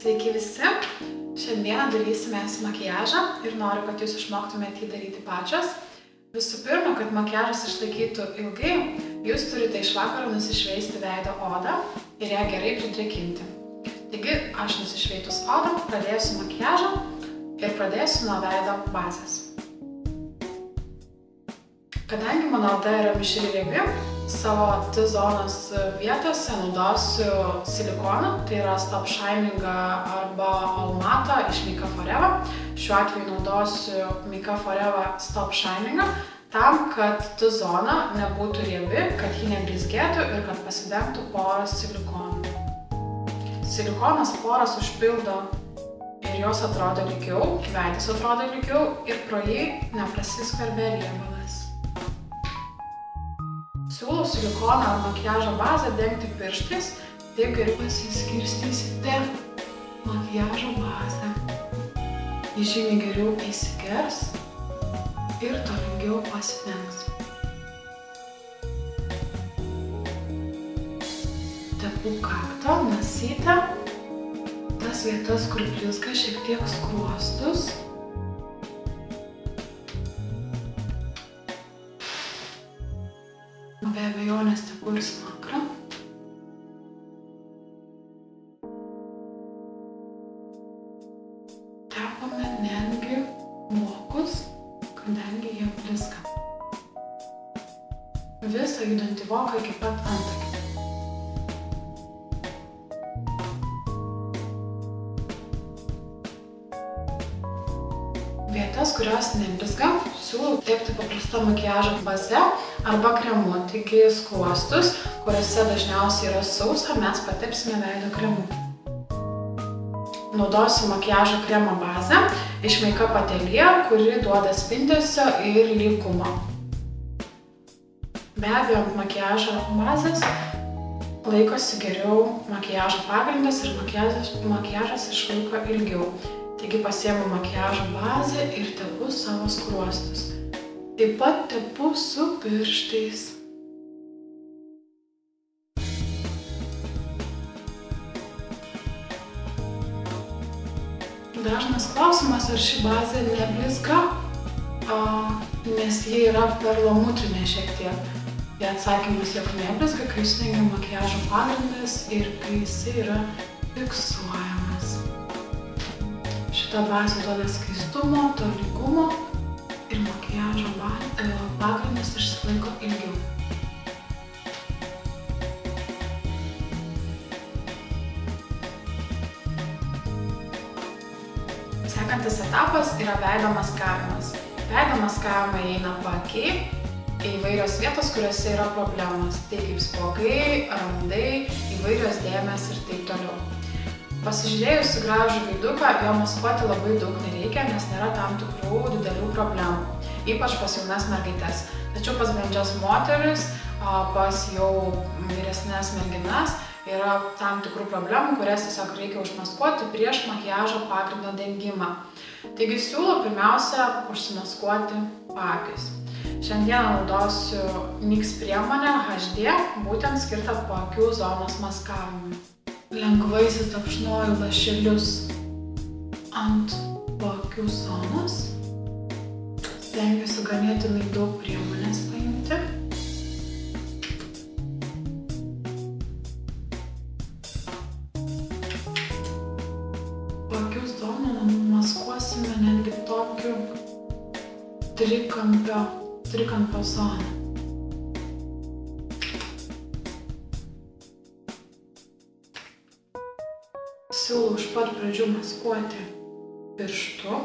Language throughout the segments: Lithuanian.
Sveiki visi! Šiandieną darysimės makiažą ir noriu, kad jūs išmoktumėte jį daryti pačios. Visų pirma, kad makiažas išlaikytų ilgai, jūs turite iš vakaro nusišveisti veido odą ir ją gerai pridrėkinti. Taigi, aš nusišveitus odą pradėsiu makiažą ir pradėsiu nuo veido bazės. Kadangi mano oda yra mišri riebi, savo T-zonos vietose naudosiu silikoną, tai yra Stop Shining arba All Matte iš Makeup Forever. Šiuo atveju naudosiu Makeup Forever Stop Shining tam, kad T-zona nebūtų riebi, kad ji neblizgėtų ir kad pasidengtų poros silikonu. Silikonas poras užpildo ir jos atrodo lygiau, veidas atrodo lygiau ir pro jį neprasiskverbia riebalas. Siūlau silikoną ar makiažo bazę dengti pirštais, taip geriau pasiskirstysite makiažo bazę. Jis žymiai geriau įsigers ir tolygiau pasidengs. Tepu kaktą, nosytę, tas vietas, kur blizga, šiek tiek skruostus. Be abejonės tepu ir smakrą. Tepame netgi vokus, kadangi jie blizga. Visą judantį voką iki pat antakio. Vietas, kurios neblizga, siūlau tepti paprastą makiažo baze arba kremu. Taigi skruostus, kuriuose dažniausiai yra sausa, mes patepsime veido kremu. Naudosiu makiažo kremo bazę iš Makeup Atelier, kuri duoda spindesio ir lygumo. Be abejo, ant makiažo bazės laikosi geriau makiažo pagrindas ir makiažas išlaiko ilgiau. Taigi pasiemu makiažo bazę ir tepu savo skruostus. Taip pat tepu su pirštais. Dažnas klausimas, ar ši bazė neblizga, nes ji yra perlamutrinė šiek tiek. Tai atsakymas, jog neblizga, kai sudengia makiažo pagrindas ir kai jisai yra fiksuojamas. Šita bazė duoda skaistumo, tolygumo ir makiažo pagrindas išsilaiko ilgiau. Sekantis etapas yra veido maskavimas. Veido maskavimą įeina paakiai, įvairios vietos, kuriuose yra problemos. Tai kaip spuogai, randai, įvairios dėmės ir taip toliau. Pasižiūrėjus į gražų veiduką, jo maskuoti labai daug nereikia, nes nėra tam tikrų didelių problemų, ypač pas jaunas mergaites. Tačiau pas brandžias moteris, pas jau vyresnes merginas yra tam tikrų problemų, kurias tiesiog reikia užmaskuoti prieš makiažo pagrindo dengimą. Taigi siūlau pirmiausia užsimaskuoti paakius. Šiandieną naudosiu NYX priemonę HD, būtent skirtą paakių zonos maskavimui. Lengvai įsitapšnoju lašelius ant paakių zonos. Stengiuosi ganėtinai daug priemonės paimti. Paakių zoną maskuosime netgi tokiu trikampio zoną. Siūlau iš pat pradžių maskuoti pirštu,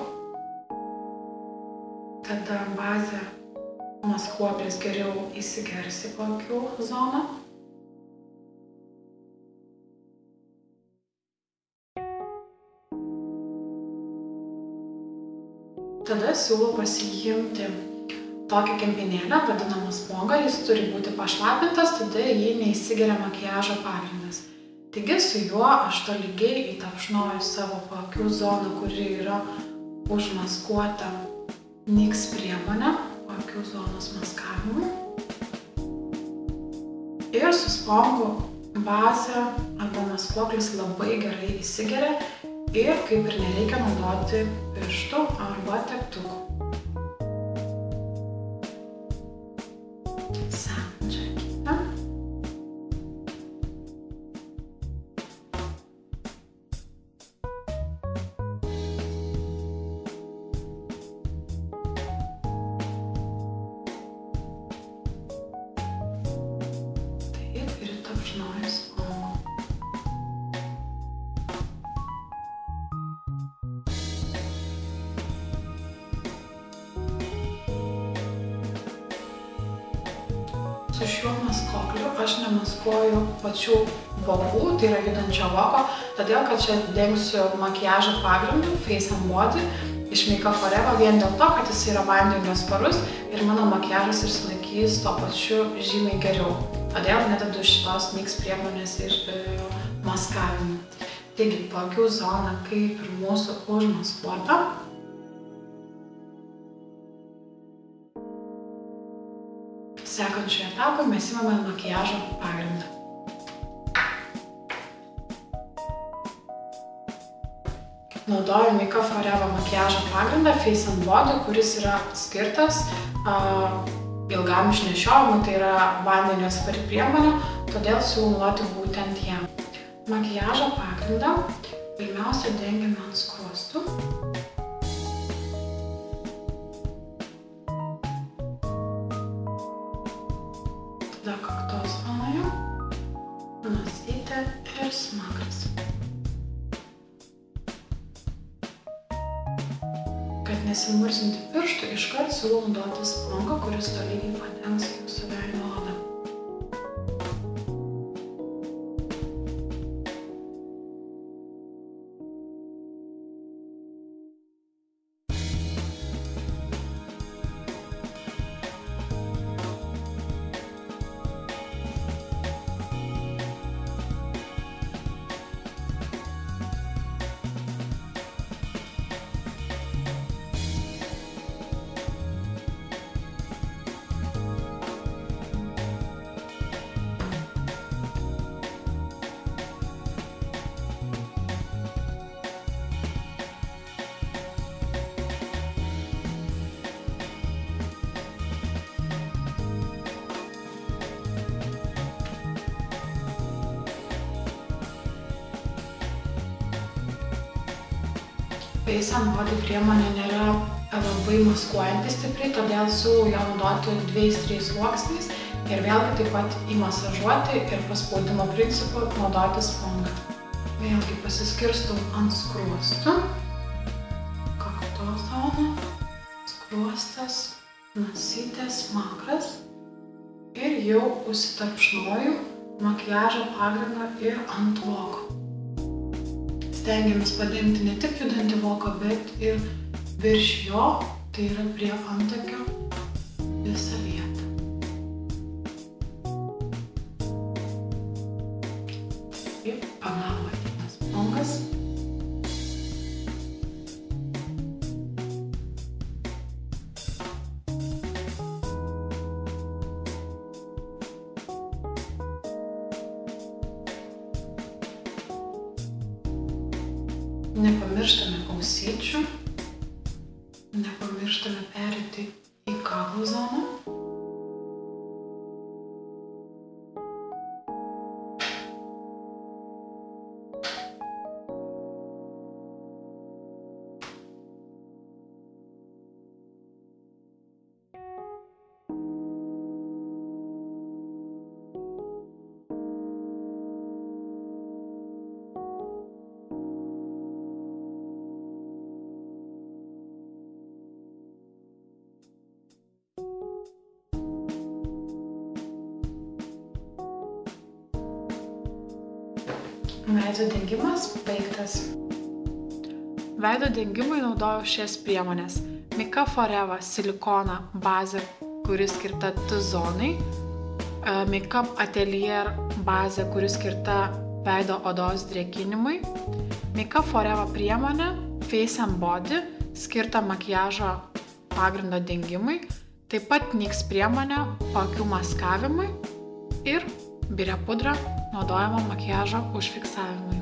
tada bazė maskuoklis geriau įsigers į paakių zoną. Tada siūlau pasiimti tokį kempinėlę, vadinamą smogą, jis turi būti pašlapintas, tada jį neįsigeria makiažo pagrindas. Taigi su juo aš tolygiai įtapšnoju savo paakių zoną, kuri yra užmaskuota NYX priemonė, paakių zonos maskavimui. Ir su spongu bazė arba maskuoklis labai gerai įsigeria Ir kaip ir nereikia naudoti pirštų arba teptukų. Semdžią kitą. Taip, ir tapšnoju spongu. Su šiuo maskokliu aš nemaskuoju pačių vokų, tai yra judančio voko, todėl kad čia dengsiu makiažo pagrindu Face and Body iš Makeup Forever vien dėl to, kad jis yra vandeniu atsparus ir mano makiažas išsilaikys tuo pačiu žymiai geriau. Todėl nededu šitos NYX priemonės ir maskavimui. Taigi, paakių zona kaip ir mūsų užmaskuota. Sekančiu etapu mes imame makiažo pagrindą. Naudoju Makeup Forever makiažo pagrindą Face and Body, kuris yra skirtas ilgam išnešiojimui, tai yra vandeniu atspari priemonė, todėl siūlau naudoti būtent ją. Makiažo pagrindą pirmiausia dengiame ant skruostų. Tada kaktos zonoje, nosytė ir smakras. Kad nesimurzinti pirštų, iškart siūlau naudoti spongą, kuris tolygiai padengs jūsų veido odą. Face and Body priemonė nėra labai maskuojanti stipriai, todėl siūlau ją naudoti 2-3 sluoksniais ir vėlgi taip pat įmasažuoti ir paspaudimo principu naudoti spongą. Vėlgi pasiskirstau ant skruostų, kaktos zona, skruostas, nosytės, smakras ir jau užsitarpšnoju makiažo pagrindą ir ant voko. Stengiamės padengti ne tik judantį voką, bet ir virš jo, tai yra prie antakio, visą vietą. Taip, pagalba ateina spongas. Nepamirštame ausyčių, nepamirštame pereiti į kaklo zoną. Veido dengimas baigtas. Veido dengimui naudoju šias priemonės. Makeup Forever silikona bazė, kuri skirta T-zonai. Makeup Atelier bazė, kuri skirta veido odos drėkinimui. Makeup Forever priemonė Face and Body, skirta makiažo pagrindo dengimui. Taip pat NYX priemonė paakių maskavimui ir biria pudra naudojama makiažo užfiksavimui.